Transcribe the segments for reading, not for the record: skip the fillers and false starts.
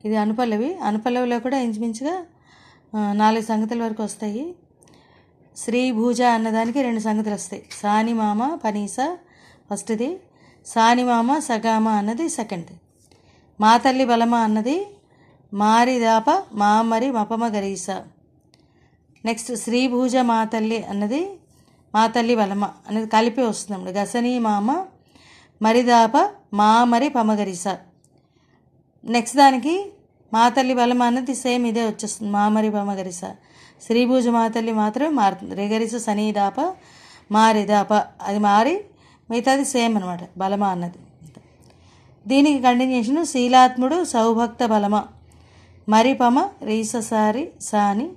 ఇది అనుపల్లవి. అనుపల్లవిలో కూడా ఇంచుమించుగా 4 సంగతుల వరకు వస్తాయి. శ్రీ భూజ అన్నదానికి 2 సంగతులు వస్తాయి. సాని మామ పనీస ఫస్ట్ది, సాని మామ సగామ అన్నది సెకండ్ది. మా తల్లి బలమ అన్నది మారిదాప మామరి మపమ గరీస. నెక్స్ట్ శ్రీ భూజ మా తల్లి అన్నది మా తల్లి బలమ అనేది కలిపి వస్తుంది. గసనీ మామ మరిదాప మామరి పమగరీస. నెక్స్ట్ దానికి మా తల్లి బలమ అన్నది సేమ్ ఇదే వచ్చేస్తుంది, మామరి పమగరీస. శ్రీభూజ మా తల్లి మాత్రమే మారుతుంది. రిగరిస సనీదాప మారిదాప అది మారి మిగతాది సేమ్ అనమాట, బలమ అన్నది. దీనికి కంటిన్యూషన్ శీలాత్ముడు సౌభక్త బలమ మరిపమ రీససారి సాని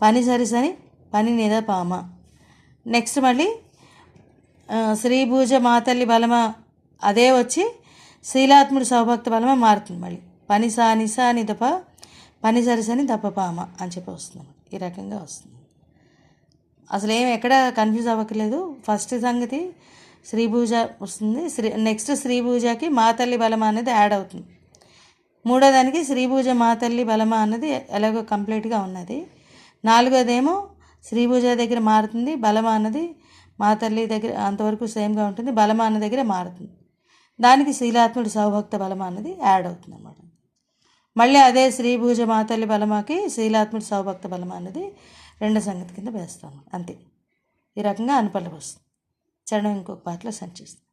పని సరిసని పని నిదపామ. నెక్స్ట్ మళ్ళీ శ్రీభూజ మాతల్లి బలమ అదే వచ్చి శీలాత్ముడు సౌభక్త బలమ మారుతుంది. మళ్ళీ పని సాని సాని దప పని సరిసని దప్పపామ అని చెప్పి వస్తుంది. ఈ రకంగా వస్తుంది. అసలు ఏం ఎక్కడ కన్ఫ్యూజ్ అవ్వట్లేదు. ఫస్ట్ సంగతి శ్రీభూజ వస్తుంది. నెక్స్ట్ శ్రీభూజకి మాతల్లి బలమ అనేది యాడ్ అవుతుంది. మూడో దానికి శ్రీభూజ మాతల్లి బలమ అన్నది ఎలాగో కంప్లీట్గా ఉన్నది. నాలుగోదేమో శ్రీభూజ దగ్గర మారుతుంది, బలమ అన్నది మాతల్లి దగ్గర అంతవరకు సేమ్గా ఉంటుంది, బలమ అన్న దగ్గర మారుతుంది. దానికి శీలాత్ముడు సౌభక్త బలమ అన్నది యాడ్ అవుతుంది అన్నమాట. మళ్ళీ అదే శ్రీభూజ మాతల్లి బలమకి శీలాత్ముడు సౌభక్త బలమ అన్నది 2 సంగతి కింద వేస్తాము. అంతే. ఈ రకంగా అనుపల్లవి వస్తుంది. చరణం ఇంకొక పాటలో సంచిస్తాం.